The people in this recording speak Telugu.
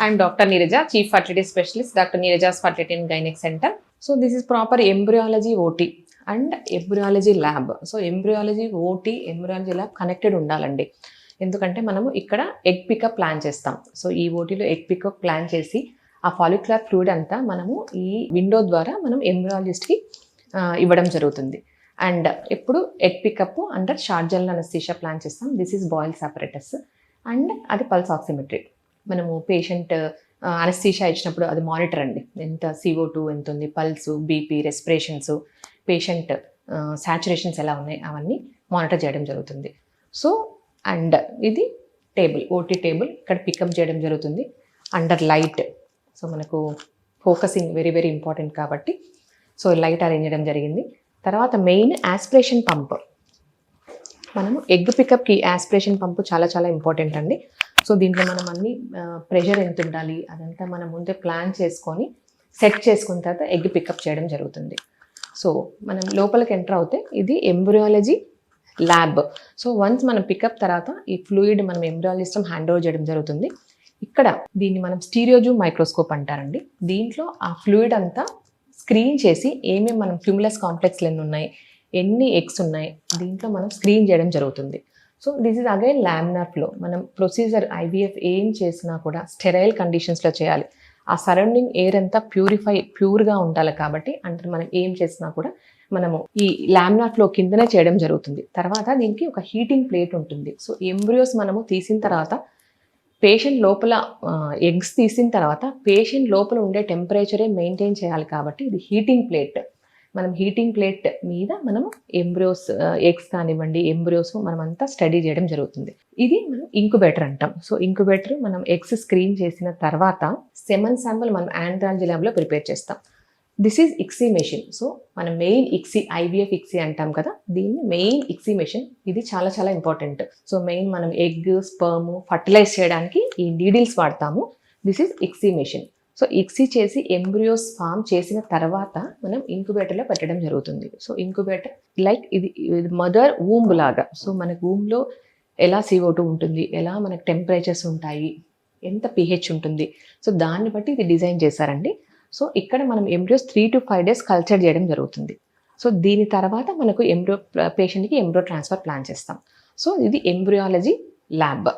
I'm Dr. Neeraja, Chief Fertility Specialist, Dr. Neeraja's Fertility and Gynec Center. So this is proper embryology OT and embryology lab. So embryology OT, embryology lab connected ఉండాలండి. ఎందుకంటే మనము ఇక్కడ ఎగ్ పికప్ ప్లాన్ చేస్తాం. సో ఈ ఓటీలో ఎగ్ పికప్ ప్లాన్ చేసి ఆ ఫాలిక్యులర్ ఫ్లూయిడ్ అంతా మనము ఈ విండో ద్వారా మనం ఎంబ్రియాలజిస్ట్కి ఇవ్వడం జరుగుతుంది. అండ్ ఇప్పుడు egg pickup under short general anaesthesia plan చేస్తాం. This is Boyle's apparatus and అది పల్స్ ఆక్సిమెట్రీ. మనము పేషెంట్ అనస్థీషియా ఇచ్చినప్పుడు అది మానిటర్ అండి, ఎంత CO2 ఎంత ఉంది, pulse, BP, respirations, patient saturations ఎలా ఉన్నాయి అవన్నీ మానిటర్ చేయడం జరుగుతుంది. సో అండ్ ఇది టేబుల్, ఓటీ టేబుల్ ఇక్కడ పికప్ చేయడం జరుగుతుంది అండర్ లైట్. సో మనకు ఫోకసింగ్ వెరీ వెరీ ఇంపార్టెంట్ కాబట్టి సో లైట్ అరేంజ్ చేయడం జరిగింది. తర్వాత మెయిన్ యాస్పిరేషన్ పంప్. మనము ఎగ్ పికప్కి యాస్పిరేషన్ పంపు చాలా చాలా ఇంపార్టెంట్ అండి. సో దీంట్లో మనం అన్ని ప్రెషర్ ఎంత ఉండాలి అదంతా మనం ముందే ప్లాన్ చేసుకొని సెట్ చేసుకున్న తర్వాత ఎగ్ పికప్ చేయడం జరుగుతుంది. సో మనం లోపలికి ఎంటర్ అవుతే ఇది ఎంబ్రియాలజీ ల్యాబ్. సో వన్స్ మనం పికప్ తర్వాత ఈ ఫ్లూయిడ్ మనం ఎంబ్రియాలజిస్ట్ హ్యాండ్ ఓవర్ చేయడం జరుగుతుంది. ఇక్కడ దీన్ని మనం స్టీరియోజూమ్ మైక్రోస్కోప్ అంటారండి. దీంట్లో ఆ ఫ్లూయిడ్ అంతా స్క్రీన్ చేసి ఏమేమి మనం క్యూములస్ కాంప్లెక్స్లు ఎన్ని ఉన్నాయి, ఎన్ని ఎగ్స్ ఉన్నాయి, దీంట్లో మనం స్క్రీన్ చేయడం జరుగుతుంది. So this is again laminar flow. మనం ప్రొసీజర్ IVF ఏం చేసినా కూడా స్టెరైల్ కండిషన్స్లో చేయాలి. ఆ సరౌండింగ్ ఎయిర్ అంతా ప్యూర్గా ఉండాలి కాబట్టి అంటే మనం ఏం చేసినా కూడా మనము ఈ లామినార్ ఫ్లో కిందనే చేయడం జరుగుతుంది. తర్వాత దీనికి ఒక హీటింగ్ ప్లేట్ ఉంటుంది. సో ఎంబ్రియోస్ మనము తీసిన తర్వాత పేషెంట్ లోపల ఎగ్స్ తీసిన తర్వాత పేషెంట్ లోపల ఉండే టెంపరేచరే మెయింటైన్ చేయాలి కాబట్టి ఇది హీటింగ్ ప్లేట్. మనం హీటింగ్ ప్లేట్ మీద మనము ఎంబ్రియోస్, ఎగ్స్ కానివ్వండి, ఎంబ్రియోస్ మనమంతా స్టడీ చేయడం జరుగుతుంది. ఇది మనం ఇంక్యుబేటర్ అంటాం. సో ఇంక్యుబేటర్ మనం ఎగ్స్ స్క్రీన్ చేసిన తర్వాత సెమన్ శాంపుల్ మనం ఆండ్రాలజీ ల్యాబ్లో ప్రిపేర్ చేస్తాం. This is ICSI machine. So మనం మెయిన్ ఇక్సీ, IVF ఇక్సీ అంటాం కదా, దీన్ని మెయిన్ ఇక్సీ మెషిన్. ఇది చాలా చాలా ఇంపార్టెంట్. సో మెయిన్ మనం ఎగ్, స్పర్మ్ ఫర్టిలైజ్ చేయడానికి ఈ నీడిల్స్ వాడతాము. This is ICSI machine. So ICSI చేసి ఎంబ్రియోస్ ఫామ్ చేసిన తర్వాత మనం ఇంక్యుబేటర్లో పెట్టడం జరుగుతుంది. సో ఇంక్యుబేటర్ లైక్ ఇది మదర్ వూంబ్ లాగా. సో మనకు వూంబ్లో ఎలా CO2 ఉంటుంది, ఎలా మనకు టెంపరేచర్స్ ఉంటాయి, ఎంత pH ఉంటుంది, సో దాన్ని బట్టి ఇది డిజైన్ చేశారండి. సో ఇక్కడ మనం ఎంబ్రియోస్ 3 to 5 days కల్చర్ చేయడం జరుగుతుంది. సో దీని తర్వాత మనకు పేషెంట్కి ఎంబ్రియో ట్రాన్స్ఫర్ ప్లాన్ చేస్తాం. సో ఇది ఎంబ్రియాలజీ ల్యాబ్.